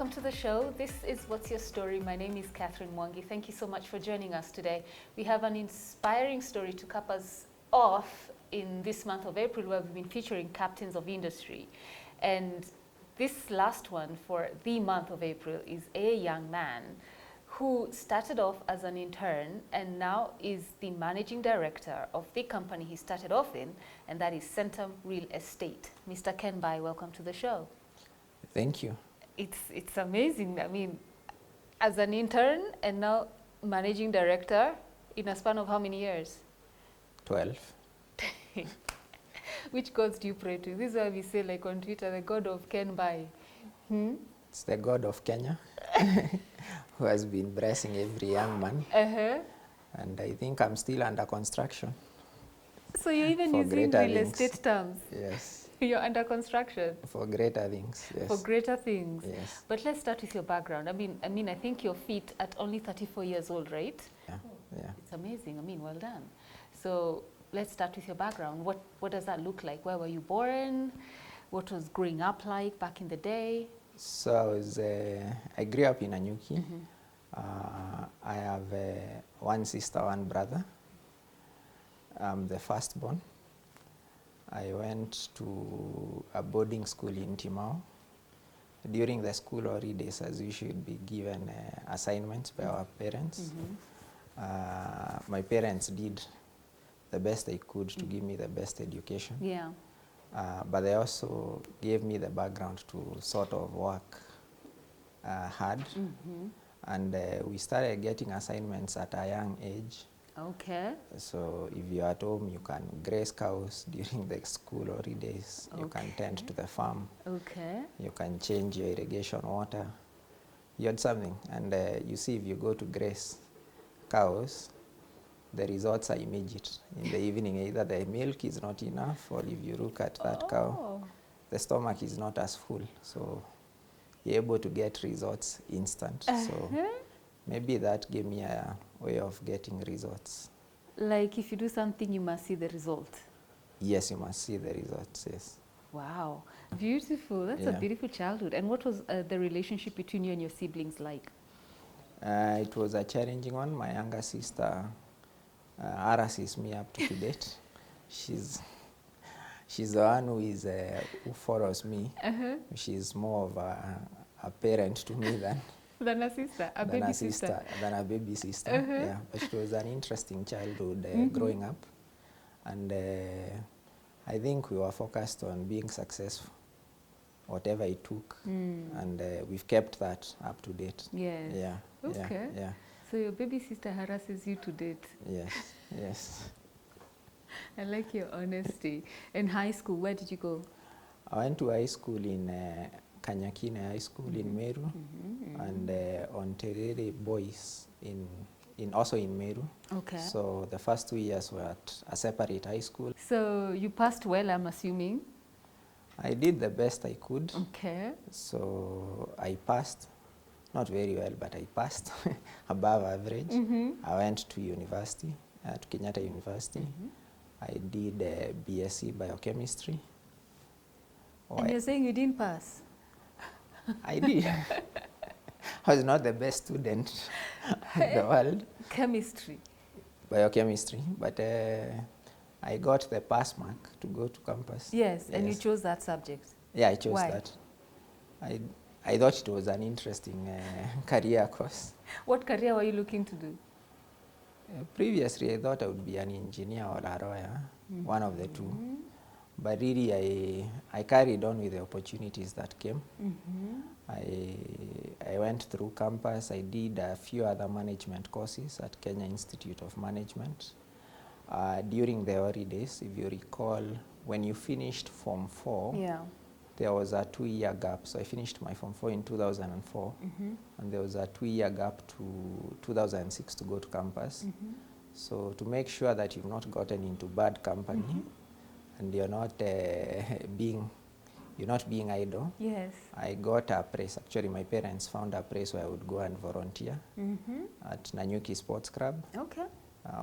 welcome to the show. This is What's Your Story? My name is Catherine Mwangi. Thank you so much for joining us today. We have an inspiring story to cap us off in this month of April, where we've been featuring captains of industry. And this last one for the month of April is a young man who started off as an intern and now is the managing director of the company he started off in, and that is Centum Real Estate. Mr. Kenbai, welcome to the show. Thank you. It's amazing. I mean, as an intern and now managing director in a span of how many years? 12. Which gods do you pray to? This is why we say, like on Twitter, the god of Kenbai. It's the God of Kenya who has been blessing every young man. And I think I'm still under construction. So you're even using real estate terms? Yes. You're under construction? For greater things, yes. For greater things? Yes. But let's start with your background. I mean, I think you're fit at only 34 years old, right? Yeah. Yeah. It's amazing. I mean, well done. So let's start with your background. What does that look like? Where were you born? What was growing up like back in the day? So I grew up in Anyuki. I have one sister, one brother. I'm the firstborn. I went to a boarding school in Timau. During the school holidays, as we should be given assignments by our parents. My parents did the best they could to give me the best education. Yeah. But they also gave me the background to sort of work hard. And we started getting assignments at a young age. Okay. So if you're at home, you can graze cows during the school holidays. Okay. You can tend to the farm. Okay. You can change your irrigation water. You had something. And you see, if you go to graze cows, the results are immediate. In the evening, either the milk is not enough, or if you look at that cow, the stomach is not as full. So you're able to get results instant. So maybe that gave me a way of getting results. Like if you do something, you must see the result. Yes, you must see the results, yes. Wow, beautiful. That's a beautiful childhood. And what was the relationship between you and your siblings like? It was a challenging one. My younger sister harasses me up to date. She's the one who follows me. She's more of a parent to me than a sister, a baby sister. Than a baby sister. Yeah, but it was an interesting childhood growing up, and I think we were focused on being successful, whatever it took, and we've kept that up to date. Yes. Yeah. Okay. Yeah. So your baby sister harasses you to date. Yes. Yes. I like your honesty. In high school, where did you go? I went to high school in Kanyakine High School in Meru, and on Terere Boys also in Meru. Okay. So the first 2 years were at a separate high school. So you passed well, I'm assuming? I did the best I could. Okay. So I passed, not very well, but I passed above average. I went to university, to Kenyatta University. I did BSc Biochemistry. And you're saying you didn't pass? I did. I was not the best student in the world. Chemistry? Biochemistry, but I got the pass mark to go to campus. Yes, and you chose that subject? Yeah, I chose that. I thought it was an interesting career course. What career were you looking to do? Previously, I thought I would be an engineer or a lawyer, one of the two. But really, I carried on with the opportunities that came. I went through campus. I did a few other management courses at Kenya Institute of Management. During the holidays, if you recall, when you finished Form 4, there was a 2-year gap. So I finished my Form 4 in 2004, and there was a 2-year gap to 2006 to go to campus. So to make sure that you've not gotten into bad company, and you're not being idle. Yes. I got a place. Actually, my parents found a place where I would go and volunteer at Nanyuki Sports Club. Okay.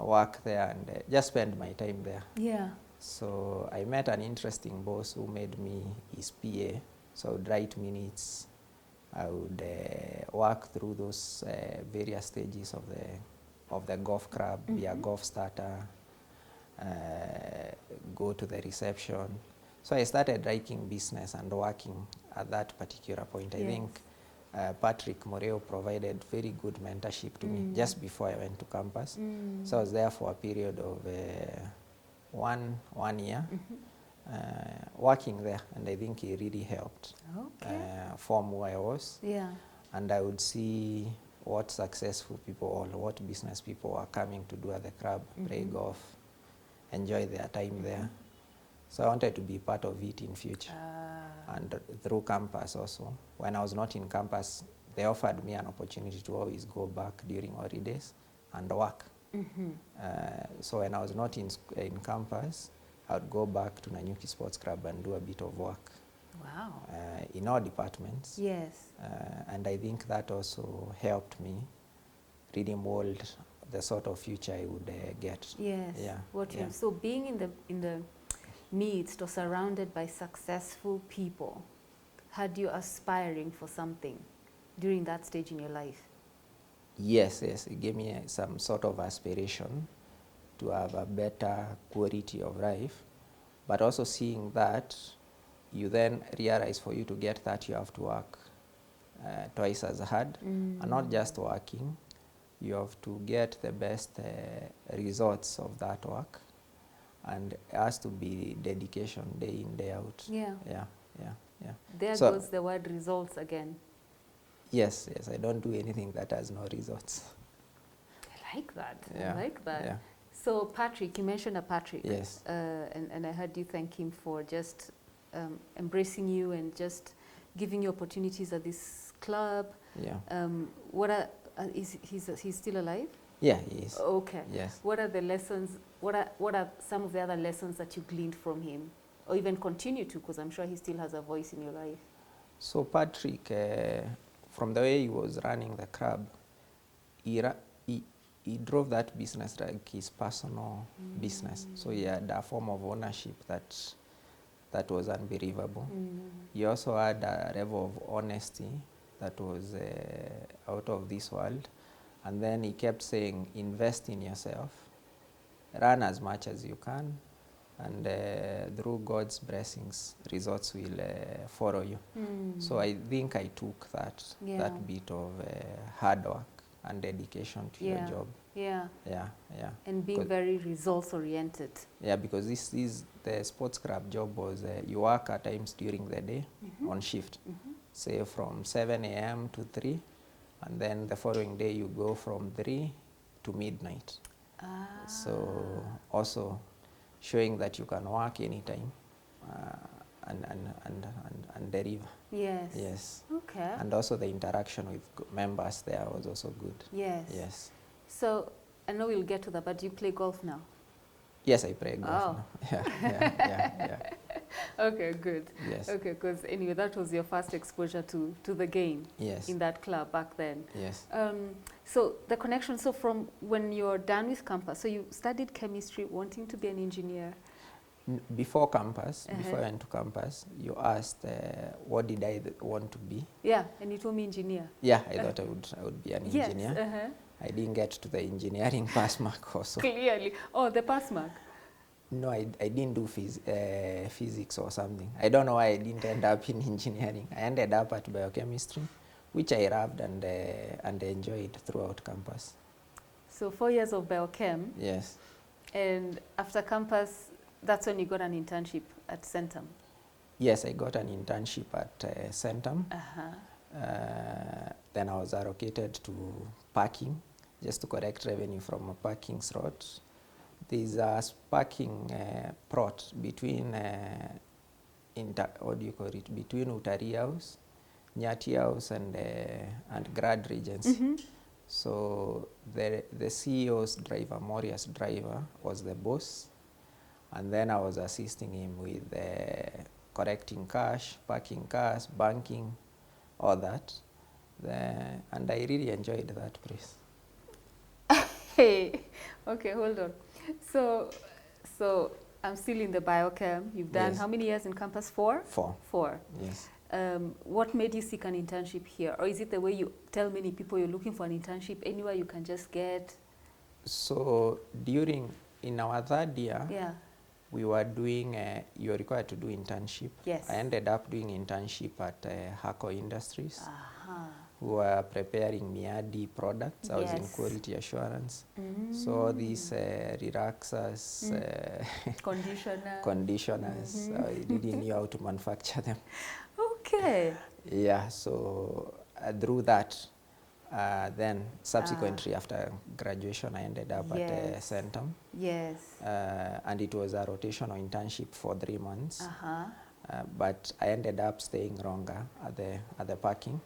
Work there and just spend my time there. Yeah. So I met an interesting boss who made me his PA. So I would write minutes, I would work through those various stages of the golf club, be a golf starter, go to the reception. So I started liking business and working at that particular point. I think Patrick Moreo provided very good mentorship to me just before I went to campus. So I was there for a period of 1 year working there, and I think it really helped form who I was. Yeah. And I would see what successful people or what business people are coming to do at the club, play golf, enjoy their time there. So I wanted to be part of it in future. And through campus also. When I was not in campus, they offered me an opportunity to always go back during holidays and work. So when I was not in campus, I would go back to Nanyuki Sports Club and do a bit of work. Wow. In all departments. Yes. And I think that also helped me really mold the sort of future I would get. Yes. Yeah. So being in the midst or surrounded by successful people, had you aspiring for something during that stage in your life? Yes, it gave me some sort of aspiration to have a better quality of life, but also seeing that you then realize for you to get that you have to work twice as hard, and not just working, you have to get the best results of that work, and it has to be dedication day in, day out. Yeah. There So, goes the word results again. Yes, I don't do anything that has no results. I like that. Yeah. I like that. Yeah. So Patrick, you mentioned a Patrick. Yes. And I heard you thank him for just embracing you and just giving you opportunities at this club. Yeah. What are he's still alive? Yeah, he is. Okay. Yes. What are the lessons? What are some of the other lessons that you gleaned from him, or even continue to? Because I'm sure he still has a voice in your life. So Patrick, from the way he was running the club, he drove that business like his personal business. So he had a form of ownership that was unbelievable. He also had a level of honesty that was out of this world. And then he kept saying, invest in yourself, run as much as you can, and through God's blessings, results will follow you. So I think I took that bit of hard work and dedication to your job. Yeah. And being 'Cause very results oriented. Yeah, because this is the sports club job was you work at times during the day on shift, say from 7 a.m. to 3, and then the following day you go from 3 to midnight. So also showing that you can work anytime and deliver. Yes. Yes. Okay. And also the interaction with members there was also good. Yes. Yes. So I know we'll get to that, but do you play golf now? Yes, I play golf now. Yeah. Okay, good. Yes. Okay, because anyway, that was your first exposure to the game. Yes. In that club back then. Yes. So the connection, so from when you're done with campus, so you studied chemistry, wanting to be an engineer. Before campus, before I went to campus, you asked what did I want to be? Yeah, and you told me engineer. Yeah, I thought I would be an engineer. Yes. I didn't get to the engineering pass mark also. Clearly. Oh, the pass mark. No, I didn't do physics or something. I don't know why I didn't end up in engineering. I ended up at biochemistry, which I loved and enjoyed throughout campus. So 4 years of biochem. Yes. And after campus, that's when you got an internship at Centum. Yes, I got an internship at Centum. Then I was allocated to parking, just to collect revenue from a parking slot. There's a parking plot between, between Utari House, Nyati House, and Grad Regency. So the CEO's driver, Moria's driver, was the boss. And then I was assisting him with collecting cash, parking cars, banking, all that. And I really enjoyed that place. Hey, okay, hold on. So I'm still in the biochem. You've done how many years in campus? 4? 4. 4. Yes. What made you seek an internship here? Or is it the way you tell many people you're looking for an internship anywhere you can just get? So in our third year, Yeah. we were doing, you're required to do internship. Yes. I ended up doing internship at Hako Industries, Uh-huh. who were preparing Miadi products. I was in Yes. quality assurance. So these relaxers, conditioners, I didn't know how to manufacture them. Okay. Yeah, so through that, then subsequently after graduation, I ended up at Centum. Yes. And it was a rotational internship for 3 months. Uh-huh. But I ended up staying longer at the parking,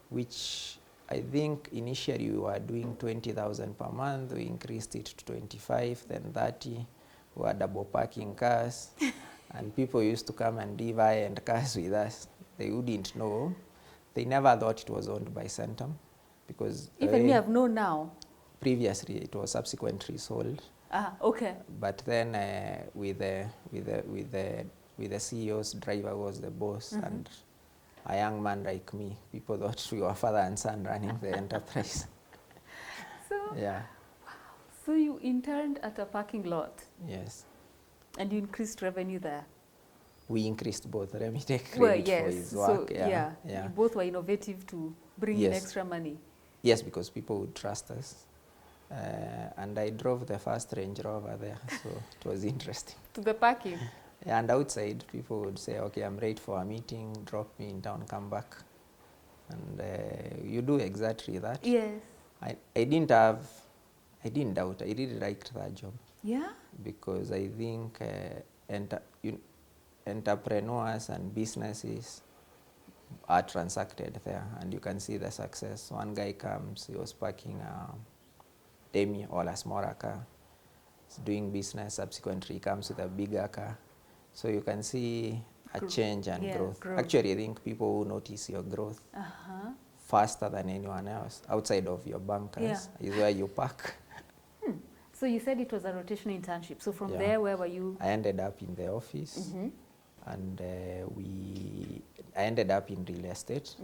which I think initially we were doing 20,000 per month. We increased it to 25, then 30. We were double parking cars, and people used to come and leave high-end cars with us. They wouldn't know. They never thought it was owned by Centum, because Even me, I've known now. Previously, it was subsequently sold. Ah, okay. But then with the CEO's driver was the boss, and a young man like me, people thought we were father and son running the enterprise. So, yeah. So you interned at a parking lot? Yes. And you increased revenue there? We increased both. Let me take credit for his work. So, yeah. You both were innovative to bring in extra money. Yes, because people would trust us. And I drove the first Range Rover there, so it was interesting. To the parking? And outside, people would say, okay, I'm late for a meeting, drop me in town, come back. And you do exactly that. Yes. I didn't doubt, I really liked that job. Yeah? Because I think entrepreneurs and businesses are transacted there, and you can see the success. One guy comes, he was parking a demi or a smaller car. He's doing business, subsequently he comes with a bigger car. So you can see a change and growth. Actually, I think people will notice your growth faster than anyone else. Outside of your bankers is where you park. So you said it was a rotational internship. So from there, where were you? I ended up in the office, and I ended up in real estate.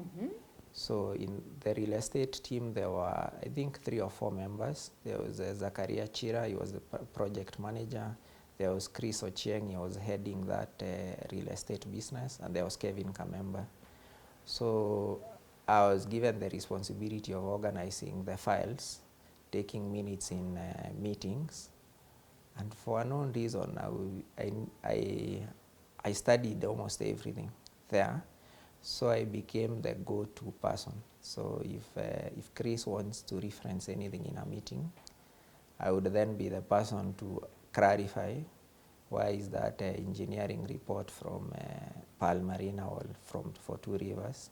So in the real estate team, there were, I think, 3 or 4 members. There was Zakaria Chira, he was the project manager. There was Chris Ochieng, he was heading that real estate business. And there was Kevin Kamemba. So I was given the responsibility of organizing the files, taking minutes in meetings. And for unknown reason, I studied almost everything there. So I became the go-to person. So if Chris wants to reference anything in a meeting, I would then be the person to clarify why is that engineering report from Palmarina or for Two Rivers.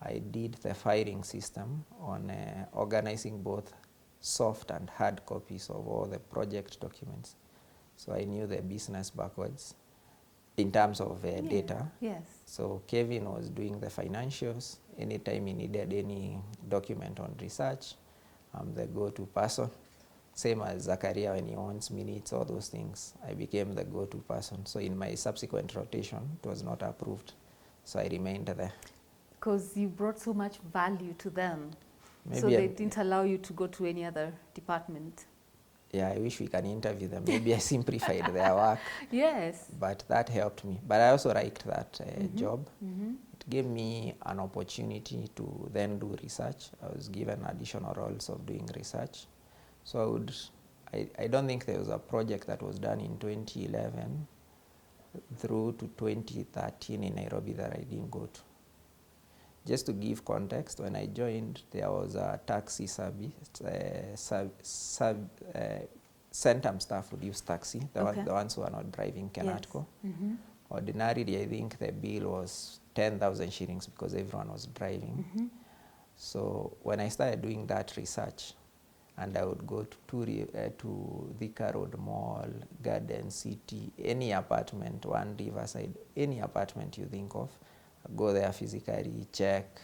I did the filing system on organizing both soft and hard copies of all the project documents. So I knew the business backwards in terms of data. Yes. So Kevin was doing the financials. Anytime he needed any document on research, I'm the go-to person. Same as Zakaria when he wants minutes, all those things. I became the go-to person. So in my subsequent rotation, it was not approved. So I remained there. Because you brought so much value to them. Maybe so they didn't allow you to go to any other department. Yeah, I wish we can interview them. Maybe I simplified their work. Yes. But that helped me. But I also liked that job. It gave me an opportunity to then do research. I was given additional roles of doing research. So I don't think there was a project that was done in 2011 through to 2013 in Nairobi that I didn't go to. Just to give context, when I joined, there was a taxi service. Centum staff would use taxi, the ones who are not driving cannot go. Ordinarily, I think the bill was 10,000 shillings because everyone was driving. So when I started doing that research, and I would go to Thika Road Mall, Garden City, any apartment, One Riverside, any apartment you think of, go there physically, check.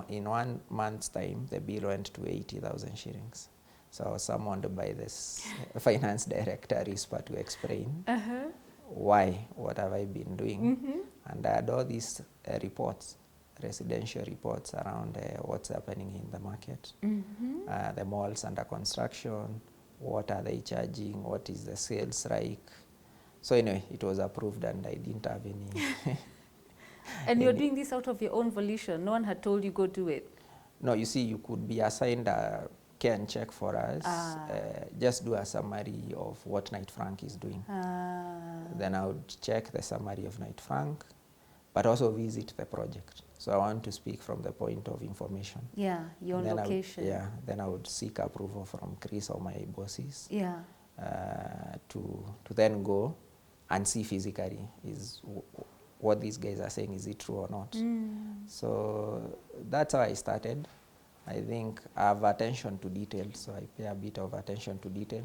In 1 month's time, the bill went to 80,000 shillings. So I was summoned by this finance director, Rispa, to explain why, what have I been doing. And I had all these reports, residential reports around what's happening in the market, the malls under construction, what are they charging, what is the sales like. So anyway, it was approved and I didn't have any... And you're doing this out of your own volition? No one had told you go do it? No, you see, you could be assigned a can check for us, just do a summary of what Knight Frank is doing. Then I would check the summary of Knight Frank, but also visit the project. So I want to speak from the point of information. Yeah, your location. Then I would seek approval from Chris or my bosses. Yeah. To then go and see physically is what these guys are saying, is it true or not? So that's how I started. I think I have attention to detail, so I pay a bit of attention to detail.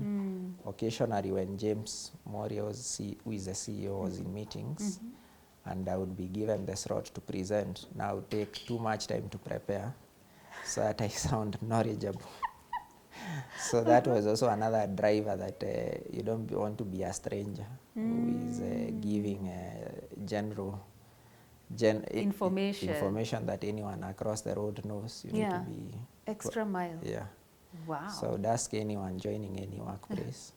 Occasionally when James Moria, who is the CEO, was in meetings, and I would be given the slot to present, now it would take too much time to prepare so that I sound knowledgeable. So that was also another driver, that you don't want to be a stranger who is giving general information that anyone across the road knows. You need to be extra mile. Yeah. Wow. So I would ask anyone joining any workplace.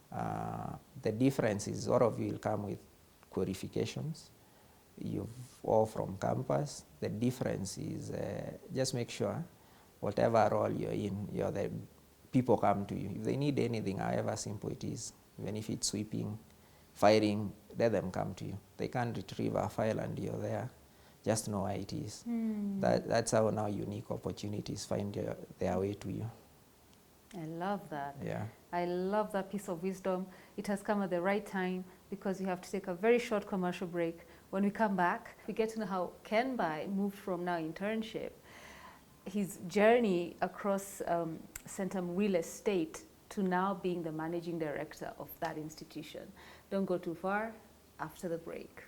The difference is all of you will come with qualifications. You're all from campus. The difference is just make sure whatever role you're in, the people come to you. If they need anything, however simple it is, even if it's sweeping, firing, let them come to you. They can't retrieve a file and you're there. Just know where it is. That's how now unique opportunities find their way to you. I love that. Yeah. I love that piece of wisdom. It has come at the right time because we have to take a very short commercial break. When we come back, we get to know how Kenbai moved from now internship, his journey across Centum real estate to now being the managing director of that institution. Don't go too far after the break.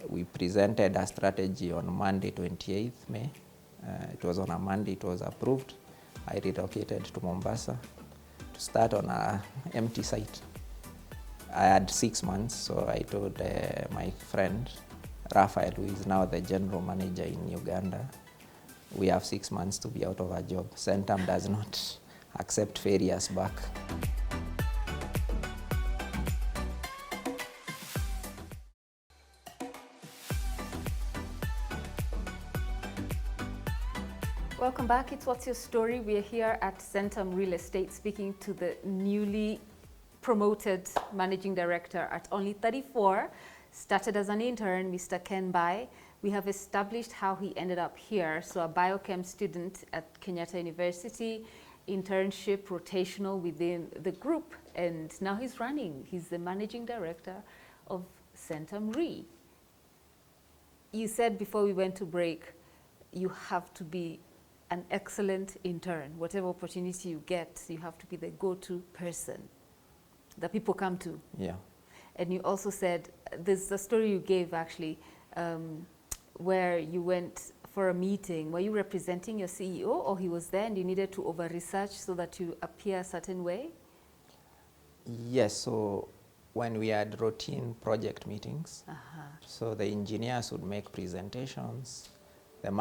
We presented a strategy on Monday, 28th May. It was on a Monday, it was approved. I relocated to Mombasa to start on an empty site. I had 6 months, so I told my friend, Raphael, who is now the general manager in Uganda, we have 6 months to be out of a job. Centum does not accept failures back. Welcome back. It's What's Your Story? We are here at Centum Real Estate speaking to the newly promoted managing director at only 34. Started as an intern, Mr. Kenbai. We have established how he ended up here. So a biochem student at Kenyatta University, internship, rotational within the group. And now he's running. He's the managing director of Centum Re. You said before we went to break, you have to be an excellent intern. Whatever opportunity you get, you have to be the go-to person that people come to. Yeah. And you also said, there's a story you gave actually, where you went for a meeting. Were you representing your CEO, or he was there and you needed to over-research so that you appear a certain way? Yes, so when we had routine project meetings, so the engineers would make presentations, the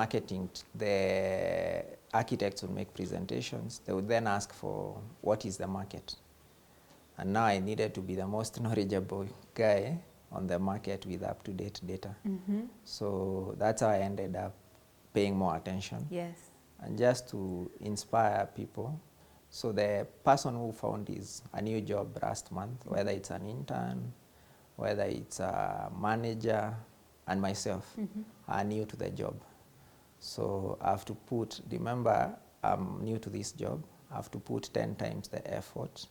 architects would make presentations. They would then ask for what is the market. And now I needed to be the most knowledgeable guy on the market with up-to-date data. So that's how I ended up paying more attention. Yes. And just to inspire people. So the person who found a new job last month, whether it's an intern, whether it's a manager, and myself, are new to the job. So I have to remember, I'm new to this job, I have to put 10 times the effort,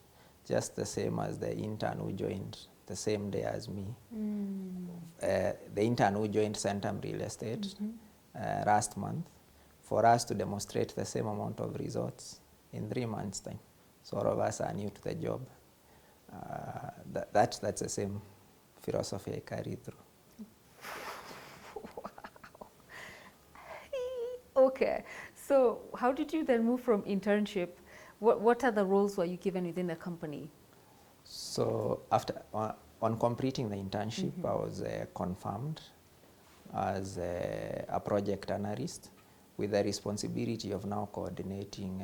just the same as the intern who joined the same day as me. The intern who joined Centum Real Estate last month, for us to demonstrate the same amount of results in 3 months' time. So all of us are new to the job. That's the same philosophy I carry through. Okay, so how did you then move from internship? What other roles were you given within the company? So after on completing the internship, I was confirmed as a project analyst with the responsibility of now coordinating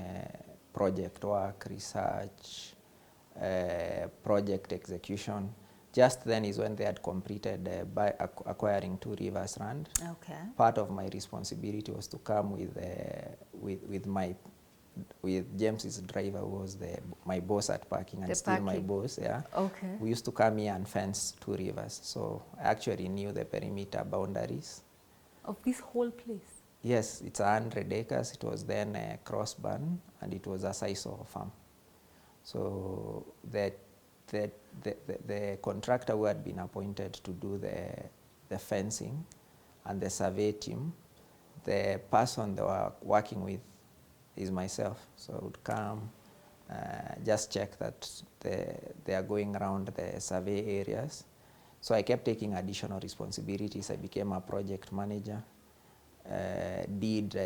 project work, research, project execution. Just then is when they had completed by acquiring 2 Rivers Land. Okay. Part of my responsibility was to come with James's driver, who was my boss at parking and still my boss. Yeah. Okay. We used to come here and fence 2 rivers, so I actually knew the perimeter boundaries of this whole place. Yes, it's 100 acres. It was then a cross-burn, and it was a sisal farm. So the contractor who had been appointed to do the fencing and the survey team, the person they were working with is myself. So I would come, just check that they are going around the survey areas. So I kept taking additional responsibilities. I became a project manager. Did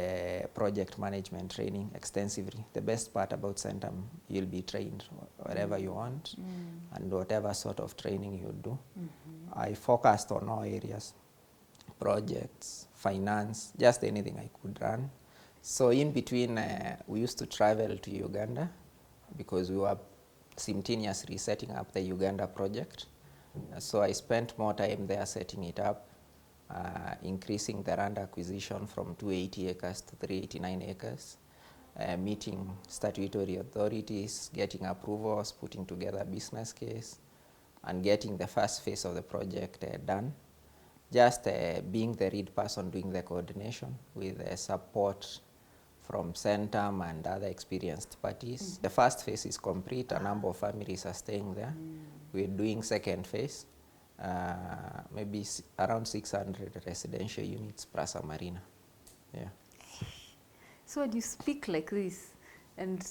project management training extensively. The best part about Centum, you'll be trained wherever you want and whatever sort of training you do. I focused on all areas, projects, finance, just anything I could run. So in between, we used to travel to Uganda because we were simultaneously setting up the Uganda project. So I spent more time there setting it up. Increasing the land acquisition from 280 acres to 389 acres, meeting statutory authorities, getting approvals, putting together a business case, and getting the first phase of the project done. Just being the lead person doing the coordination with support from Centum and other experienced parties. The first phase is complete. A number of families are staying there. We're doing second phase. Maybe around 600 residential units plus a marina. Yeah. So when you speak like this, and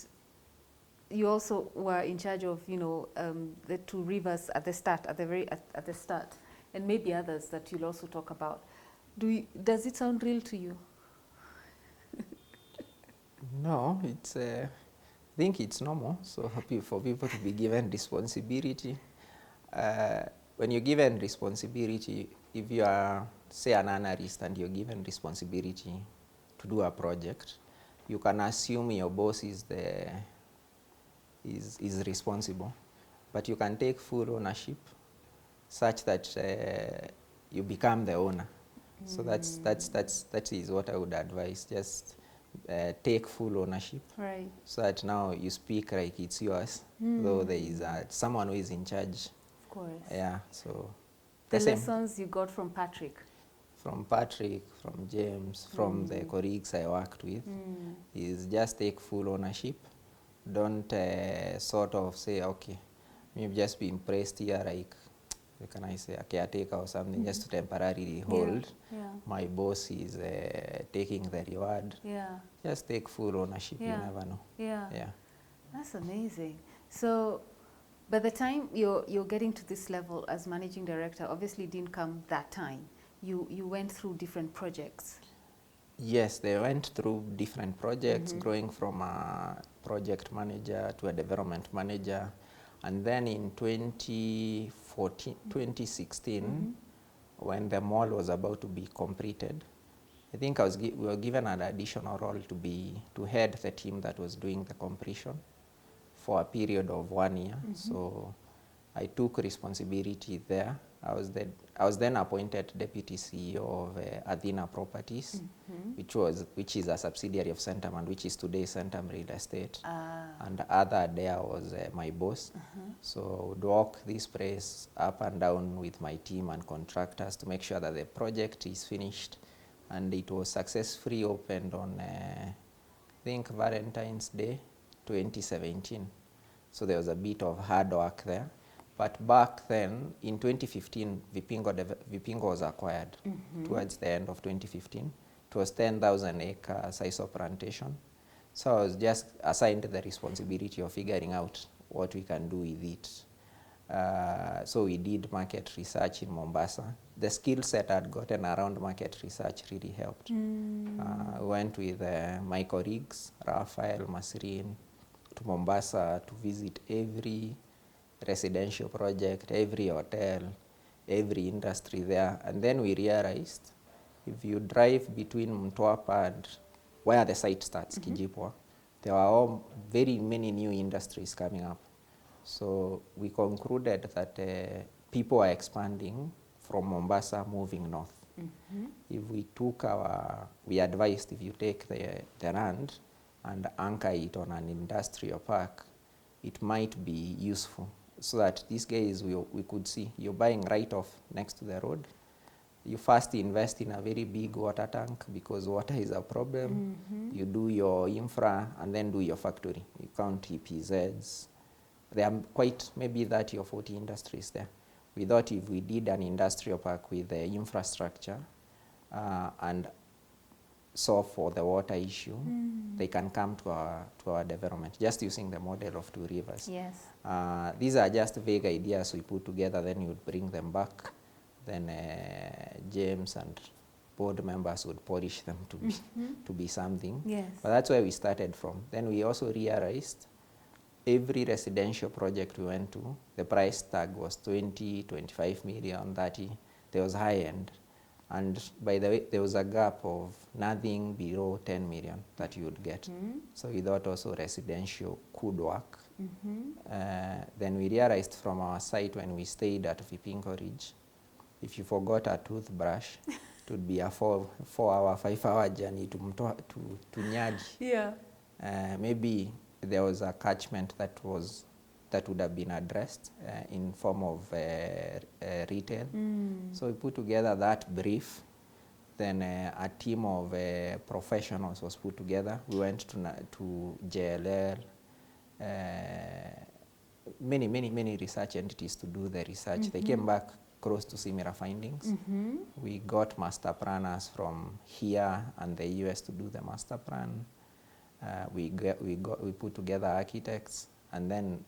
you also were in charge of, the 2 rivers at the start, at the start, and maybe others that you'll also talk about. Does it sound real to you? No, it's. I think it's normal. So happy for people to be given responsibility. When you're given responsibility, if you are, say, an analyst and you're given responsibility to do a project, you can assume your boss is responsible, but you can take full ownership such that you become the owner. So that is what I would advise. Just take full ownership, right? So that now you speak like it's yours, though there is someone who is in charge. Of course. Yeah, so the lessons you got from Patrick? From Patrick, from James, from the colleagues I worked with, is just take full ownership. Don't sort of say, okay, we've just been placed here like, what can I say, a caretaker or something, just to temporarily hold. My boss is taking the reward. Just take full ownership, you never know. That's amazing. So by the time you're getting to this level as managing director, obviously it didn't come that time. You went through different projects. Yes, they went through different projects, growing from a project manager to a development manager. And then in 2016, when the mall was about to be completed, I think we were given an additional role to head the team that was doing the completion for a period of 1 year. So I took responsibility there. I was then appointed deputy CEO of Athena Properties, which is a subsidiary of Centum and which is today Centum Real Estate. And the other there was my boss. So I would walk this place up and down with my team and contractors to make sure that the project is finished. And it was successfully opened on, I think, Valentine's Day 2017. So there was a bit of hard work there. But back then, in 2015, Vipingo was acquired towards the end of 2015. It was 10,000 acre sisal plantation. So I was just assigned the responsibility of figuring out what we can do with it. So we did market research in Mombasa. The skill set I'd gotten around market research really helped. I went with my colleagues, Raphael, Masrin, to Mombasa to visit every residential project, every hotel, every industry there. And then we realized If you drive between Mtwapa and where the site starts, Kijipwa, there are all very many new industries coming up. So we concluded that people are expanding from Mombasa moving north. If we took we advised if you take the land and anchor it on an industrial park, it might be useful so that these guys, we could see you're buying right off next to the road. You first invest in a very big water tank because water is a problem. You do your infra and then do your factory. You count EPZs. There are quite maybe 30 or 40 industries there. We thought if we did an industrial park with the infrastructure and solve for the water issue, they can come to our development, just using the model of Two Rivers. Yes. These are just vague ideas we put together, then you would bring them back. Then James and board members would polish them to be something. Yes. But that's where we started from. Then we also realized every residential project we went to, the price tag was 20, 25 million, 30. There was high end. And by the way, there was a gap of nothing below 10 million that you would get. So we thought also residential could work. Then we realized from our site when we stayed at Vipingo Ridge, if you forgot a toothbrush, it would be a 4-hour, 5-hour journey to Nyagi. Yeah. Maybe there was a catchment that would have been addressed in form of retail. So we put together that brief. Then a team of professionals was put together. We went to JLL, many research entities to do the research. They came back close to similar findings. We got master planners from here and the US to do the master plan. We put together architects and then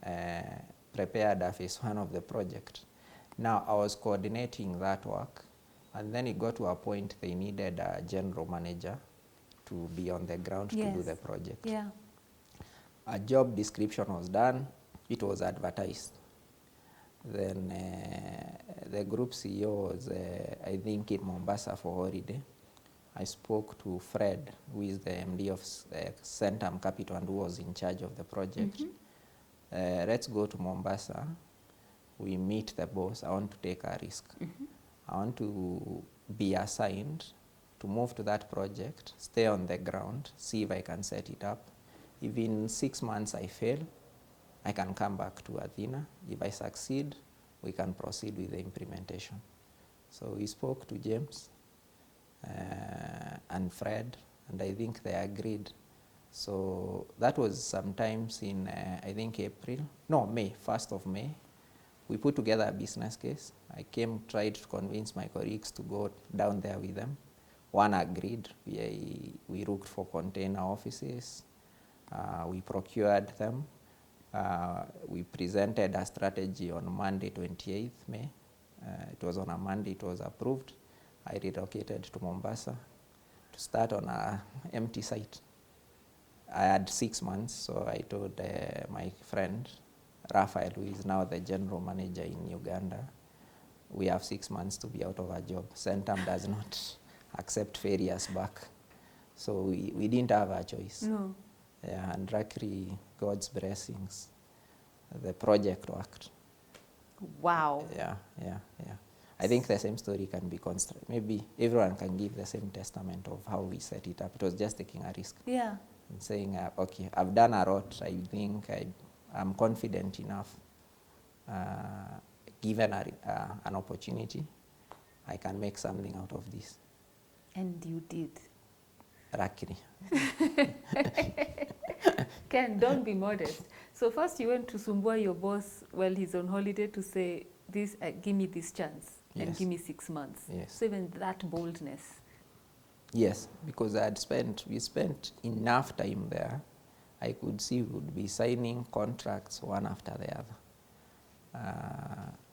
prepared a phase 1 of the project. Now I was coordinating that work, and then it got to a point they needed a general manager to be on the ground to do the project. Yeah. A job description was done, it was advertised. Then the group CEO was, I think, in Mombasa for holiday. I spoke to Fred, who is the MD of Centum Capital and who was in charge of the project. Let's go to Mombasa. We meet the boss. I want to take a risk. I want to be assigned to move to that project, stay on the ground, see if I can set it up. If in 6 months I fail, I can come back to Athena. If I succeed, we can proceed with the implementation. So we spoke to James and Fred, and I think they agreed. So that was sometimes in, I think May, 1st of May. We put together a business case. I tried to convince my colleagues to go down there with them. One agreed. We looked for container offices. We procured them. We presented a strategy on Monday, 28th May. It was on a Monday, it was approved. I relocated to Mombasa to start on an empty site. I had 6 months, so I told my friend, Raphael, who is now the general manager in Uganda, we have 6 months to be out of a job. Centum does not accept failures back. So we didn't have a choice. No. Yeah, and luckily, God's blessings, the project worked. Wow. Yeah. I think the same story can be constructed. Maybe everyone can give the same testament of how we set it up. It was just taking a risk. Yeah. And saying, okay, I've done a lot. I think I'm confident enough. Given an opportunity, I can make something out of this. And you did. Luckily. Ken, don't be modest. So first you went to Sumbua your boss while he's on holiday to say, give me this chance and give me 6 months. Yes. So even that boldness. Yes, because we spent enough time there. I could see we would be signing contracts one after the other.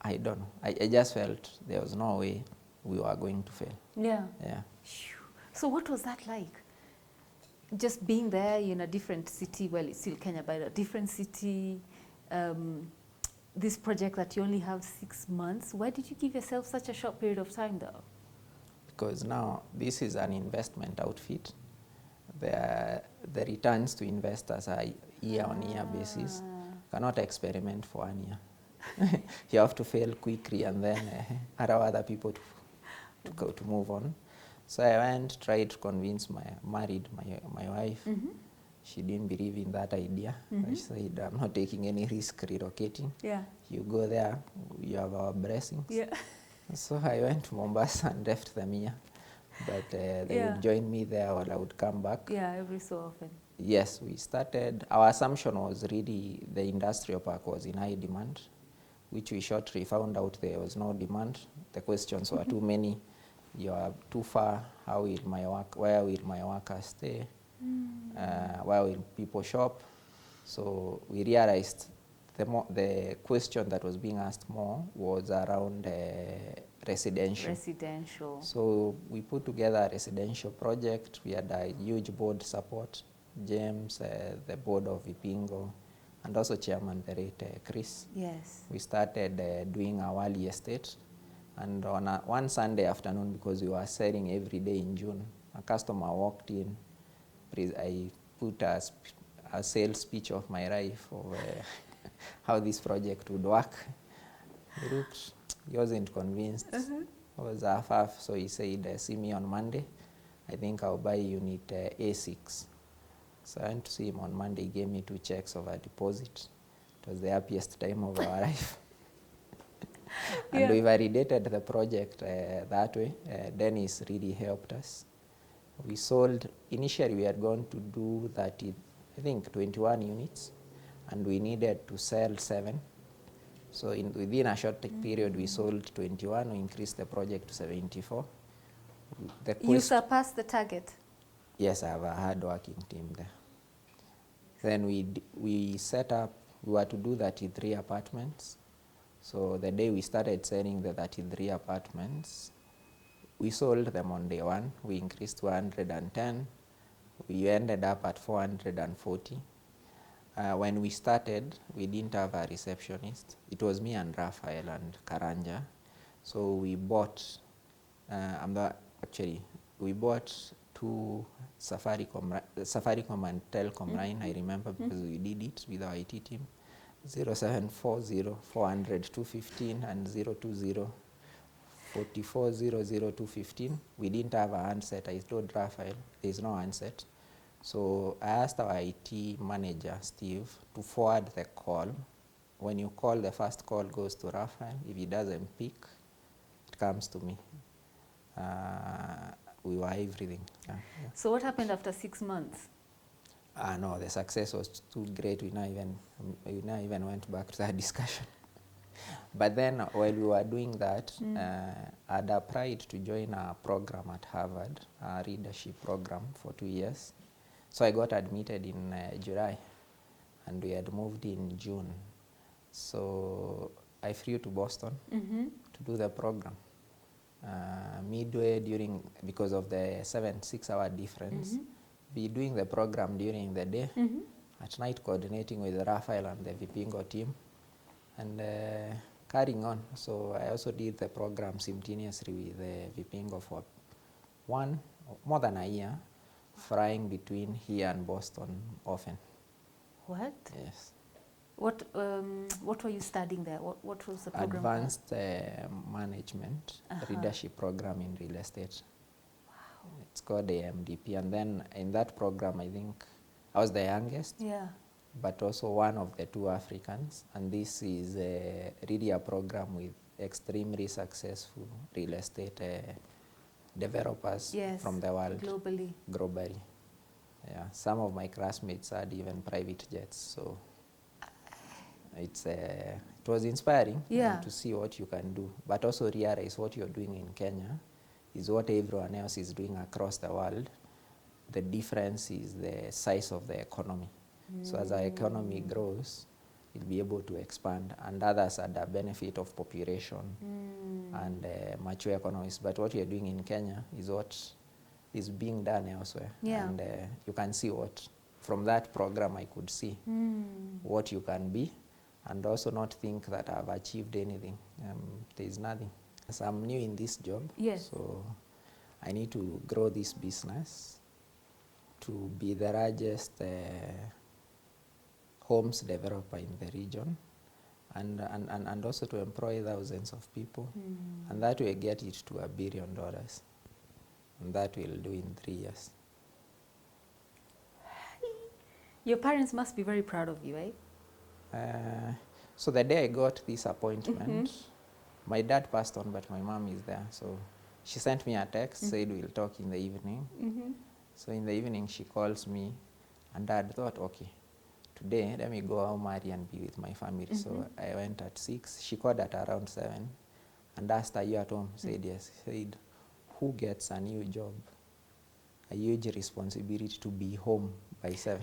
I don't know. I just felt there was no way we were going to fail. Yeah. Yeah. So what was that like? Just being there in a different city, well, it's still Kenya, but a different city, this project that you only have 6 months. Why did you give yourself such a short period of time, though? because now this is an investment outfit. The returns to investors are year-on-year basis. Cannot experiment for 1 year. You have to fail quickly and then allow other people to move on. So I went, tried to convince my wife. She didn't believe in that idea. She said, I'm not taking any risk relocating. Yeah. You go there, you have our blessings. Yeah. So I went to Mombasa and left them here. But they would join me there or I would come back. Yeah, every so often. Yes, we started. Our assumption was really the industrial park was in high demand, which we shortly found out there was no demand. The questions were too many. You are too far. How will my work? Where will my workers stay? Where will people shop? So we realized the question that was being asked more was around residential. Residential. So we put together a residential project. We had a huge board support. James, the board of Vipingo, and also Chairman the late Chris. Yes. We started doing our early estate. And on one Sunday afternoon, because we were selling every day in June, a customer walked in. I put a sales speech of my life of how this project would work. He looked, he wasn't convinced. It was half, so he said, see me on Monday. I think I'll buy unit A6. So I went to see him on Monday. He gave me 2 checks of a deposit. It was the happiest time of our life. And we validated the project that way. Dennis really helped us. We sold, initially we had gone to do 21 units, and we needed to sell 7. So within a short period, we sold 21. We increased the project to 74. You surpassed the target? Yes, I have a hard-working team there. Then we set up, we were to do 33 apartments. So the day we started selling the 33 apartments, we sold them on day 1. We increased to 110. We ended up at 440. When we started, we didn't have a receptionist. It was me and Raphael and Karanja. So we bought, we bought 2 Safaricom and Telcom line, I remember, because we did it with our IT team. 0740 400 215 and 020 4400 215. We didn't have a handset. I told Raphael there's no handset. So I asked our IT manager, Steve, to forward the call. When you call, the first call goes to Raphael. If he doesn't pick, it comes to me. We were everything. Yeah. So what happened after 6 months? No, the success was too great. We now even went back to that discussion. But then while we were doing that, I had applied to join a program at Harvard, a leadership program for 2 years. So I got admitted in July, and we had moved in June. So I flew to Boston to do the program. Midway because of the 6-hour difference, be doing the program during the day, at night coordinating with Raphael and the Vipingo team, and carrying on. So I also did the program simultaneously with the Vipingo for more than a year, flying between here and Boston often. What? Yes. What were you studying there? What was the program? Advanced management leadership program in real estate. Wow. It's called AMDP. And then in that program, I think I was the youngest. Yeah. But also one of the 2 Africans. And this is really a program with extremely successful real estate developers from the world. Globally. Yeah. Some of my classmates had even private jets. So it was inspiring to see what you can do, but also realize what you're doing in Kenya is what everyone else is doing across the world. The difference is the size of the economy. So as our economy grows, we'll be able to expand, and others are the benefit of population and mature economies. But what you're doing in Kenya is what is being done elsewhere. And you can see what, from that program I could see what you can be, and also not think that I've achieved anything. There's nothing. So I'm new in this job. Yes. So I need to grow this business to be the largest homes developer in the region, and also to employ thousands of people, and that will get it to $1 billion, and that will do in 3 years. Your parents must be very proud of you, eh? So the day I got this appointment, my dad passed on, but my mom is there. So she sent me a text, said we'll talk in the evening. So in the evening she calls me, and Dad thought, okay, today let me go out, marry and be with my family. So I went at 6. She called at around 7 and asked, are you at home? Said yes. Said, who gets a new job? A huge responsibility to be home by 7.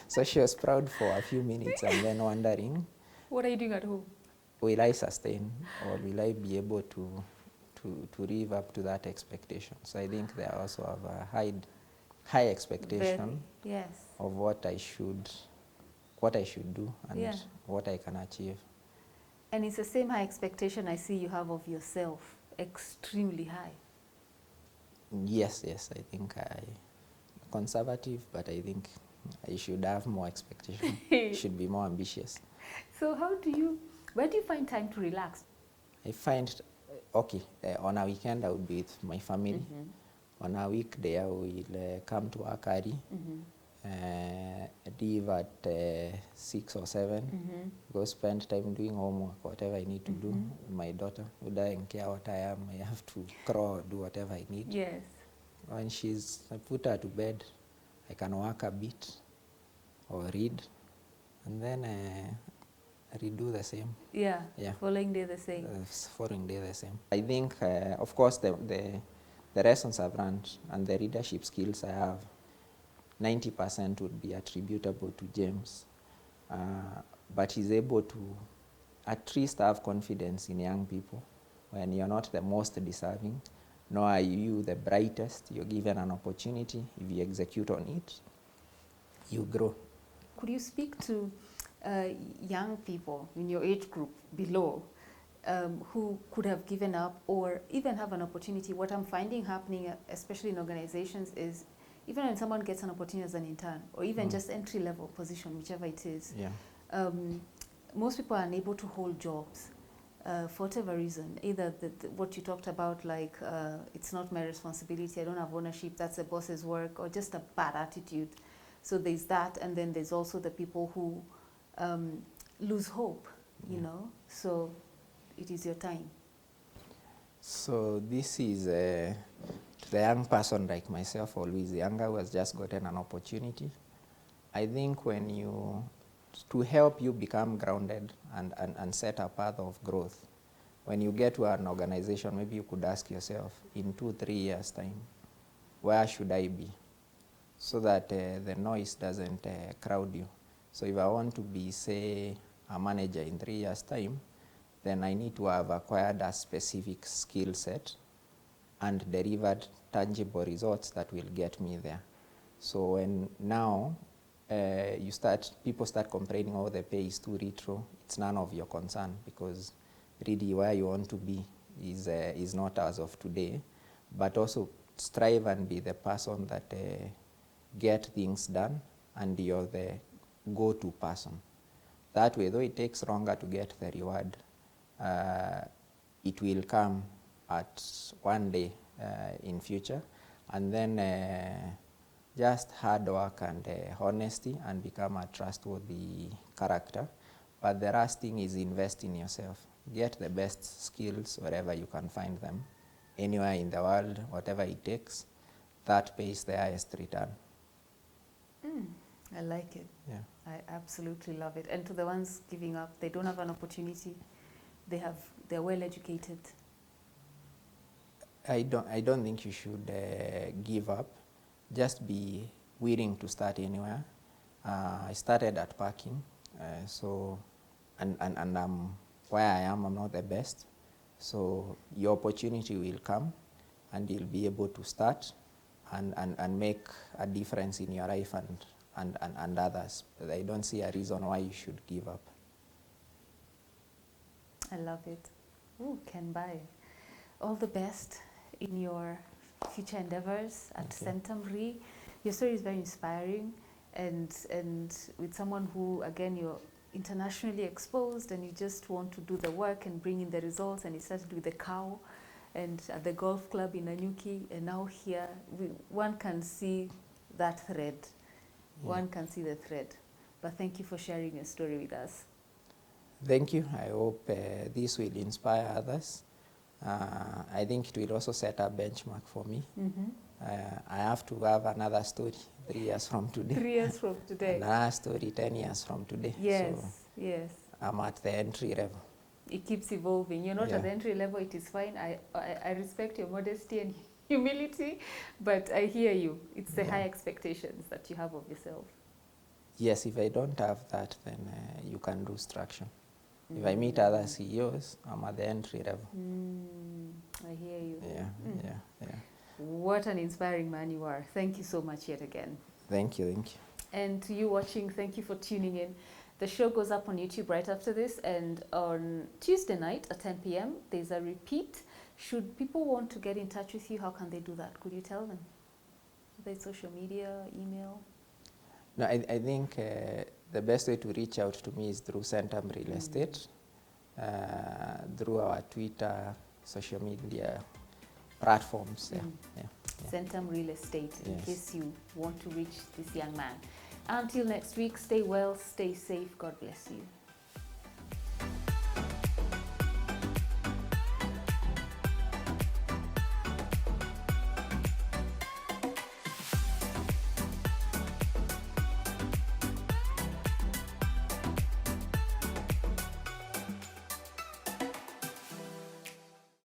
So she was proud for a few minutes and then wondering, what are you doing at home? Will I sustain, or will I be able to live up to that expectation? So I think they also have a high expectation of what I should do and what I can achieve. And it's the same high expectation I see you have of yourself, extremely high. Yes, I think I'm conservative, but I think I should have more expectation. Should be more ambitious. So where do you find time to relax? I find, okay, on a weekend I would be with my family. On a weekday I will come to work early, leave at 6 or 7, go spend time doing homework, whatever I need to do. My daughter, who doesn't care what I am, I have to crawl, do whatever I need. Yes. When I put her to bed, I can work a bit or read, and then redo the same. Yeah. Following day the same. Following day the same. I think, of course, the lessons I've learned and the leadership skills I have, 90% would be attributable to James. But he's able to at least have confidence in young people when you're not the most deserving, nor are you the brightest. You're given an opportunity. If you execute on it, you grow. Could you speak to young people in your age group below who could have given up or even have an opportunity? What I'm finding happening, especially in organizations, is even when someone gets an opportunity as an intern or even just entry-level position, whichever it is, most people are unable to hold jobs for whatever reason. Either what you talked about, like it's not my responsibility, I don't have ownership, that's the boss's work, or just a bad attitude. So there's that, and then there's also the people who lose hope, you know. So it is your time. So this is to the young person like myself, always younger, who has just gotten an opportunity. I think to help you become grounded and set a path of growth, when you get to an organization, maybe you could ask yourself, in 2-3 years' time, where should I be? So that the noise doesn't crowd you. So if I want to be, say, a manager in 3 years' time, then I need to have acquired a specific skill set and delivered tangible results that will get me there. So when now people start complaining, oh, the pay is too retro, it's none of your concern, because really where you want to be is not as of today. But also strive and be the person that get things done, and you're the go-to person. That way, though it takes longer to get the reward, it will come at one day in future, and then just hard work and honesty, and become a trustworthy character. But the last thing is invest in yourself. Get the best skills wherever you can find them, anywhere in the world, whatever it takes. That pays the highest return. I like it. Yeah. I absolutely love it. And to the ones giving up, they don't have an opportunity. They're well educated. I don't think you should give up. Just be willing to start anywhere. I started at parking, and where I am, I'm not the best. So your opportunity will come, and you'll be able to start and make a difference in your life and others. But I don't see a reason why you should give up. I love it. Ooh, Kenbai. all the best in your future endeavors at Thank Centum Re. Your story is very inspiring, and with someone who, again, you're internationally exposed and you just want to do the work and bring in the results, and you started with the cow and at the golf club in Nanyuki, and now here, one can see that thread. Yeah. One can see the thread. But thank you for sharing your story with us. Thank you. I hope this will inspire others. I think it will also set a benchmark for me. I have to have another story 3 years from today. 3 years from today. Another story 10 years from today. Yes, So yes. I'm at the entry level. It keeps evolving. You're not Yeah. at the entry level, it is fine. I respect your modesty and humility, but I hear you. It's the Yeah. high expectations that you have of yourself. Yes, if I don't have that, then you can lose traction. If I meet other CEOs, I'm at the entry level. I hear you. Yeah. What an inspiring man you are. Thank you so much yet again. Thank you. And to you watching, thank you for tuning in. The show goes up on YouTube right after this, and on Tuesday night at 10 p.m. there's a repeat. Should people want to get in touch with you, how can they do that? Could you tell them? Are they social media, email? No, I think the best way to reach out to me is through Centum Real Estate, through our Twitter, social media platforms. Yeah. Centum Real Estate, in Yes. case you want to reach this young man. Until next week, stay well, stay safe. God bless you.